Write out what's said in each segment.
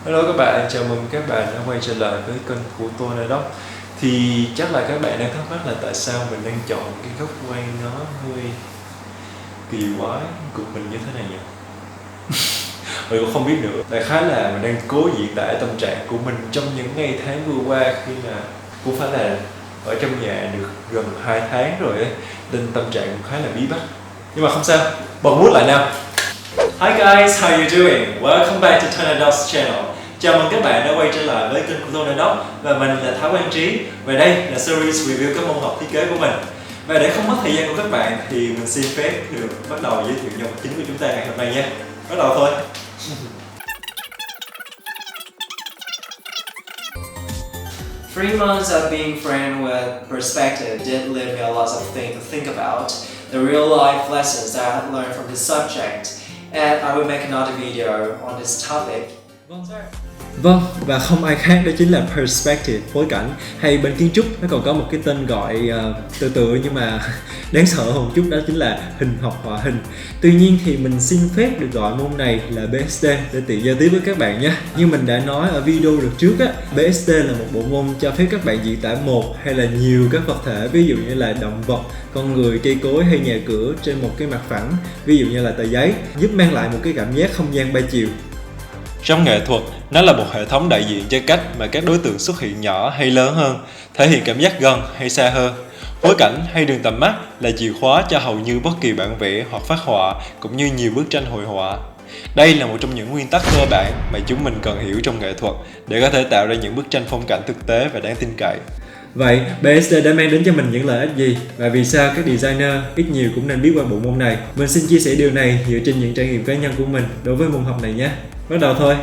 Hello các bạn, chào mừng các bạn đã quay trở lại với kênh của tôi Này Đốc. Thì chắc là các bạn đang thắc mắc là tại sao mình đang chọn cái góc quay nó hơi kỳ quái của mình như thế này nhỉ? Mình cũng không biết nữa. Đại khái là mình đang cố diễn tả tâm trạng của mình trong những ngày tháng vừa qua, khi mà cũng phải là ở trong nhà được gần 2 tháng rồi ấy, nên tâm trạng cũng khá là bí bách. Nhưng mà không sao, bật mút lại nào. Hi guys, how you doing? Welcome back to Tornado's channel. Chào mừng các bạn đã quay trở lại với kênh của Tornado và mình là Thái Quang Trí. Và đây là series review các môn học thiết kế của mình. Và để không mất thời gian của các bạn thì mình xin phép được bắt đầu giới thiệu nhân vật chính của chúng ta ngày hôm nay nhé. Bắt đầu thôi. 3 months of being friends with perspective did leave me a lot of things to think about, the real life lessons I had learned from this subject, and I will make another video on this topic. Vâng, và không ai khác đó chính là Perspective, phối cảnh, hay bên kiến trúc nó còn có một cái tên gọi tự tự nhưng mà đáng sợ hơn một chút, đó chính là hình học họa hình. Tuy nhiên thì mình xin phép được gọi môn này là BST để tiện giao tiếp với các bạn nhé. Như mình đã nói ở video đợt trước á, BST là một bộ môn cho phép các bạn diễn tả một hay là nhiều các vật thể, ví dụ như là động vật, con người, cây cối hay nhà cửa trên một cái mặt phẳng, ví dụ như là tờ giấy, giúp mang lại một cái cảm giác không gian ba chiều. Trong nghệ thuật, nó là một hệ thống đại diện cho cách mà các đối tượng xuất hiện nhỏ hay lớn hơn, thể hiện cảm giác gần hay xa hơn. Phối cảnh hay đường tầm mắt là chìa khóa cho hầu như bất kỳ bản vẽ hoặc phác họa, cũng như nhiều bức tranh hội họa. Đây là một trong những nguyên tắc cơ bản mà chúng mình cần hiểu trong nghệ thuật để có thể tạo ra những bức tranh phong cảnh thực tế và đáng tin cậy. Vậy, BST đã mang đến cho mình những lợi ích gì và vì sao các designer ít nhiều cũng nên biết qua bộ môn này? Mình xin chia sẻ điều này dựa trên những trải nghiệm cá nhân của mình đối với môn học này nhé. Bắt đầu thôi.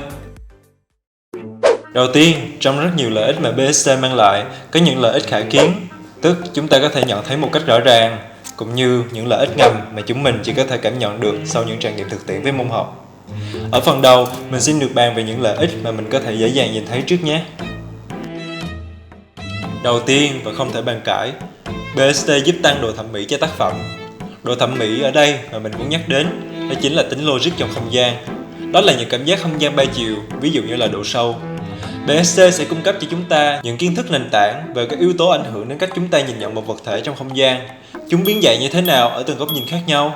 Đầu tiên, trong rất nhiều lợi ích mà BST mang lại, có những lợi ích khả kiến, tức chúng ta có thể nhận thấy một cách rõ ràng, cũng như những lợi ích ngầm mà chúng mình chỉ có thể cảm nhận được sau những trải nghiệm thực tiễn với môn học. Ở phần đầu, mình xin được bàn về những lợi ích mà mình có thể dễ dàng nhìn thấy trước nhé. Đầu tiên và không thể bàn cãi, BST giúp tăng độ thẩm mỹ cho tác phẩm. Độ thẩm mỹ ở đây mà mình muốn nhắc đến, đó chính là tính logic trong không gian. Đó là những cảm giác không gian ba chiều, ví dụ như là độ sâu. BST sẽ cung cấp cho chúng ta những kiến thức nền tảng về các yếu tố ảnh hưởng đến cách chúng ta nhìn nhận một vật thể trong không gian. Chúng biến dạng như thế nào ở từng góc nhìn khác nhau,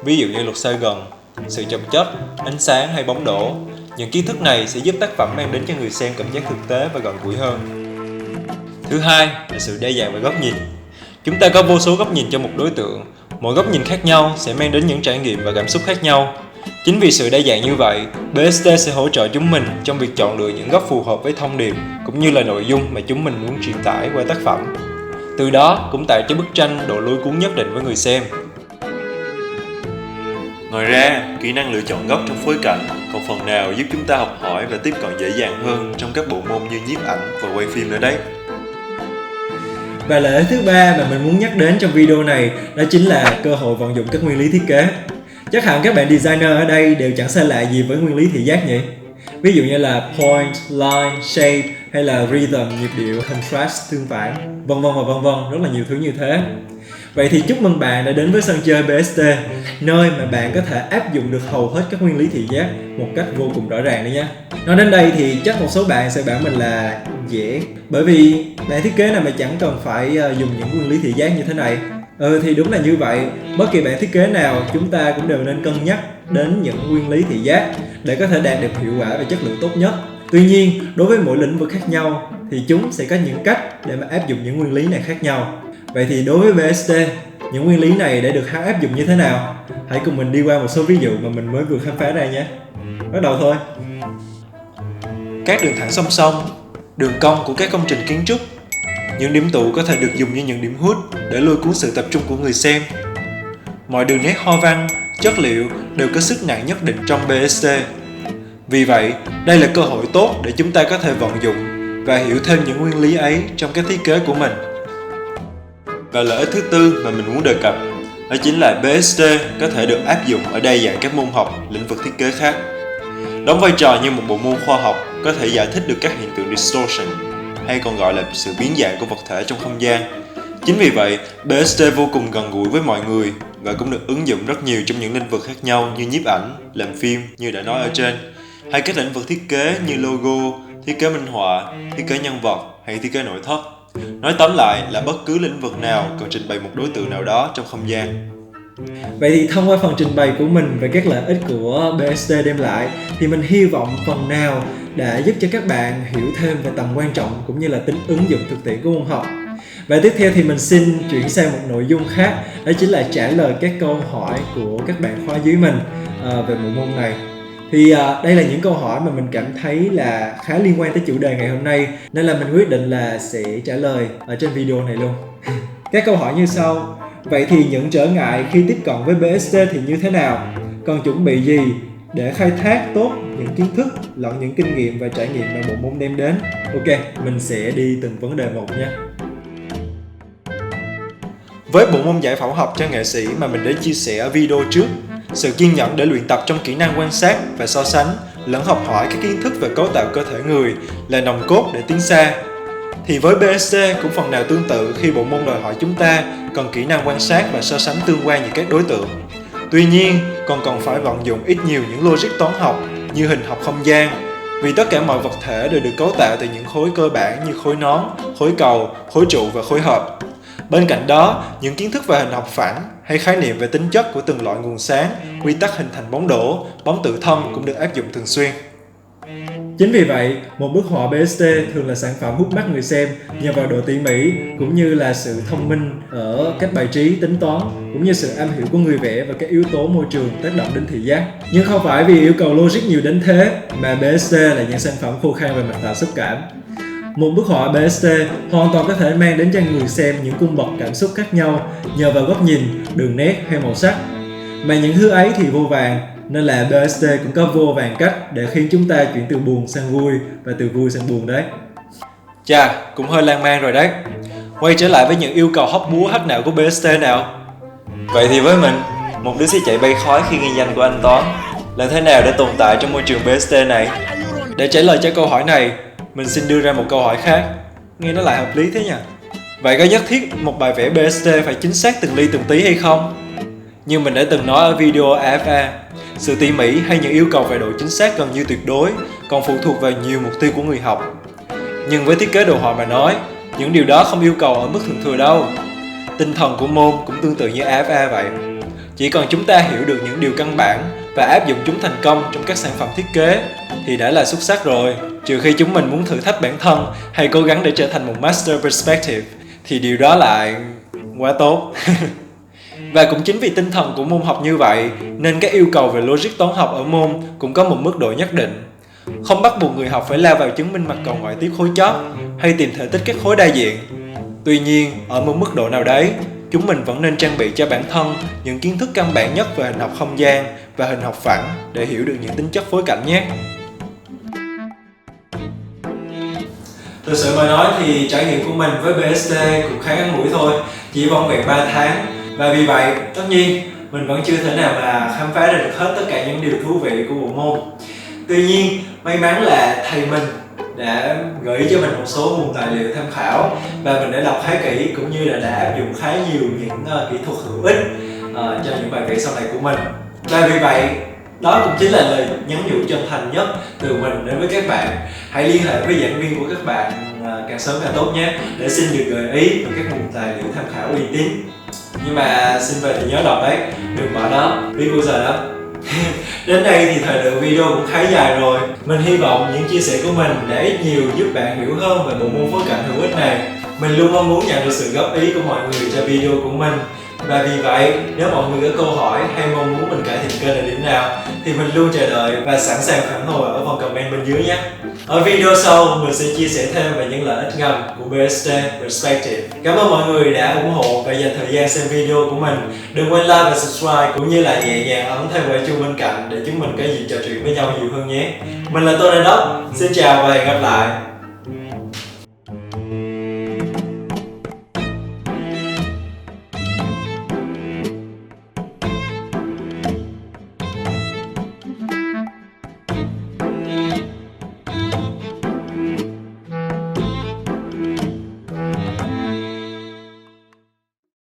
ví dụ như luật xoay gần, sự chồng chất, ánh sáng hay bóng đổ. Những kiến thức này sẽ giúp tác phẩm mang đến cho người xem cảm giác thực tế và gần gũi hơn. Thứ hai là sự đa dạng về góc nhìn. Chúng ta có vô số góc nhìn cho một đối tượng. Mỗi góc nhìn khác nhau sẽ mang đến những trải nghiệm và cảm xúc khác nhau. Chính vì sự đa dạng như vậy, BST sẽ hỗ trợ chúng mình trong việc chọn lựa những góc phù hợp với thông điệp cũng như là nội dung mà chúng mình muốn truyền tải qua tác phẩm. Từ đó cũng tạo cho bức tranh độ lôi cuốn nhất định với người xem. Ngoài ra, kỹ năng lựa chọn góc trong phối cảnh còn phần nào giúp chúng ta học hỏi và tiếp cận dễ dàng hơn trong các bộ môn như nhiếp ảnh và quay phim nữa đấy. Và lợi ích thứ ba mà mình muốn nhắc đến trong video này, đó chính là cơ hội vận dụng các nguyên lý thiết kế. Chắc hẳn các bạn designer ở đây đều chẳng xa lạ gì với nguyên lý thị giác nhỉ? Ví dụ như là point, line, shape hay là rhythm, nhịp điệu, contrast, tương phản, vân vân và vân vân, rất là nhiều thứ như thế. Vậy thì chúc mừng bạn đã đến với sân chơi BST, nơi mà bạn có thể áp dụng được hầu hết các nguyên lý thị giác một cách vô cùng rõ ràng đấy nhé. Nói đến đây thì chắc một số bạn sẽ bảo mình là dễ, bởi vì bạn thiết kế nào mà chẳng cần phải dùng những nguyên lý thị giác như thế này. Thì đúng là như vậy, bất kỳ bạn thiết kế nào chúng ta cũng đều nên cân nhắc đến những nguyên lý thị giác để có thể đạt được hiệu quả và chất lượng tốt nhất. Tuy nhiên, đối với mỗi lĩnh vực khác nhau thì chúng sẽ có những cách để mà áp dụng những nguyên lý này khác nhau. Vậy thì đối với BST, những nguyên lý này đã được áp dụng như thế nào? Hãy cùng mình đi qua một số ví dụ mà mình mới vừa khám phá ra nhé. Bắt đầu thôi. Các đường thẳng song song, đường cong của các công trình kiến trúc. Những điểm tụ có thể được dùng như những điểm hút để lôi cuốn sự tập trung của người xem. Mọi đường nét hoa văn, chất liệu đều có sức nặng nhất định trong BST. Vì vậy, đây là cơ hội tốt để chúng ta có thể vận dụng và hiểu thêm những nguyên lý ấy trong các thiết kế của mình. Và lợi ích thứ tư mà mình muốn đề cập, đó chính là BST có thể được áp dụng ở đa dạng các môn học, lĩnh vực thiết kế khác. Đóng vai trò như một bộ môn khoa học có thể giải thích được các hiện tượng distortion, hay còn gọi là sự biến dạng của vật thể trong không gian. Chính vì vậy, BST vô cùng gần gũi với mọi người và cũng được ứng dụng rất nhiều trong những lĩnh vực khác nhau như nhiếp ảnh, làm phim như đã nói ở trên. hay các lĩnh vực thiết kế như logo, thiết kế minh họa, thiết kế nhân vật hay thiết kế nội thất. Nói tóm lại là bất cứ lĩnh vực nào cần trình bày một đối tượng nào đó trong không gian. Vậy thì thông qua phần trình bày của mình về các lợi ích của BST đem lại thì mình hy vọng phần nào đã giúp cho các bạn hiểu thêm về tầm quan trọng cũng như là tính ứng dụng thực tiễn của môn học. Và tiếp theo thì mình xin chuyển sang một nội dung khác, đó chính là trả lời các câu hỏi của các bạn khóa dưới mình về bộ môn này. Thì đây là những câu hỏi mà mình cảm thấy là khá liên quan tới chủ đề ngày hôm nay, nên là mình quyết định là sẽ trả lời ở trên video này luôn. Các câu hỏi như sau. Vậy thì những trở ngại khi tiếp cận với BST thì như thế nào? Cần chuẩn bị gì để khai thác tốt những kiến thức lẫn những kinh nghiệm và trải nghiệm mà bộ môn đem đến? Ok, mình sẽ đi từng vấn đề một nhé. Với bộ môn giải phẫu học cho nghệ sĩ mà mình đã chia sẻ ở video trước, sự kiên nhẫn để luyện tập trong kỹ năng quan sát và so sánh lẫn học hỏi các kiến thức về cấu tạo cơ thể người là nòng cốt để tiến xa. Thì với BST cũng phần nào tương tự khi bộ môn đòi hỏi chúng ta cần kỹ năng quan sát và so sánh tương quan giữa các đối tượng. Tuy nhiên, còn cần phải vận dụng ít nhiều những logic toán học như hình học không gian, vì tất cả mọi vật thể đều được cấu tạo từ những khối cơ bản như khối nón, khối cầu, khối trụ và khối hợp. Bên cạnh đó, những kiến thức về hình học phẳng hay khái niệm về tính chất của từng loại nguồn sáng, quy tắc hình thành bóng đổ, bóng tự thân cũng được áp dụng thường xuyên. Chính vì vậy, một bức họa BST thường là sản phẩm hút mắt người xem nhờ vào độ tỉ mỉ cũng như là sự thông minh ở cách bài trí, tính toán cũng như sự am hiểu của người vẽ và các yếu tố môi trường tác động đến thị giác. Nhưng không phải vì yêu cầu logic nhiều đến thế mà BST là những sản phẩm khô khan về mặt tạo xúc cảm. Một bức họa BST hoàn toàn có thể mang đến cho người xem những cung bậc cảm xúc khác nhau nhờ vào góc nhìn, đường nét hay màu sắc. Mà những thứ ấy thì vô vàn, nên là BST cũng có vô vàn cách để khiến chúng ta chuyển từ buồn sang vui và từ vui sang buồn đấy. Chà, cũng hơi lan man rồi đấy. Quay trở lại với những yêu cầu hóc búa hách não của BST nào. Vậy thì với mình, một đứa sẽ chạy bay khói khi ghi danh của anh Toán, làm thế nào để tồn tại trong môi trường BST này? Để trả lời cho câu hỏi này, mình xin đưa ra một câu hỏi khác. Nghe nó lại hợp lý thế nhỉ? Vậy có nhất thiết một bài vẽ BST phải chính xác từng ly từng tí hay không? Như mình đã từng nói ở video AFA, sự tỉ mỉ hay những yêu cầu về độ chính xác gần như tuyệt đối còn phụ thuộc vào nhiều mục tiêu của người học. Nhưng với thiết kế đồ họa mà nói, những điều đó không yêu cầu ở mức thượng thừa đâu. Tinh thần của môn cũng tương tự như AFA vậy. Chỉ cần chúng ta hiểu được những điều căn bản và áp dụng chúng thành công trong các sản phẩm thiết kế thì đã là xuất sắc rồi. Trừ khi chúng mình muốn thử thách bản thân hay cố gắng để trở thành một Master Perspective thì điều đó lại quá tốt. Và cũng chính vì tinh thần của môn học như vậy nên các yêu cầu về logic toán học ở môn cũng có một mức độ nhất định. Không bắt buộc người học phải lao vào chứng minh mặt cầu ngoại tiếp khối chóp hay tìm thể tích các khối đa diện. Tuy nhiên, ở một mức độ nào đấy, chúng mình vẫn nên trang bị cho bản thân những kiến thức căn bản nhất về hình học không gian và hình học phẳng để hiểu được những tính chất phối cảnh nhé. Thực sự mà nói thì trải nghiệm của mình với BST cũng khá ngắn ngủi thôi, chỉ vỏn vẹn 3 tháng. Và vì vậy, tất nhiên, mình vẫn chưa thể nào mà khám phá ra được hết tất cả những điều thú vị của bộ môn. Tuy nhiên, may mắn là thầy mình đã gửi cho mình một số nguồn tài liệu tham khảo và mình đã đọc khá kỹ cũng như là đã áp dụng khá nhiều những kỹ thuật hữu ích cho những bài vẽ sau này của mình. Và vì vậy, đó cũng chính là lời nhắn nhủ chân thành nhất từ mình đến với các bạn. Hãy liên hệ với giảng viên của các bạn càng sớm càng tốt nhé, để xin được gợi ý và các nguồn tài liệu tham khảo uy tín. Nhưng mà xin về thì nhớ đọc đấy, đừng bỏ đó, biết bao giờ đó. Đến đây thì thời lượng video cũng khá dài rồi. Mình hy vọng những chia sẻ của mình đã ít nhiều giúp bạn hiểu hơn về bộ môn phối cảnh hữu ích này. Mình luôn mong muốn nhận được sự góp ý của mọi người cho video của mình. Và vì vậy, nếu mọi người có câu hỏi hay mong muốn mình cải thiện kênh ở điểm nào thì mình luôn chờ đợi và sẵn sàng phản hồi ở phần comment bên dưới nhé. Ở video sau, mình sẽ chia sẻ thêm về những lợi ích ngầm của BST Perspective. Cảm ơn mọi người đã ủng hộ và dành thời gian xem video của mình. Đừng quên like và subscribe cũng như là nhẹ nhàng ấn thêm quả chuông bên cạnh để chúng mình có gì trò chuyện với nhau nhiều hơn nhé. Mình là Tony Đốc, xin chào và hẹn gặp lại.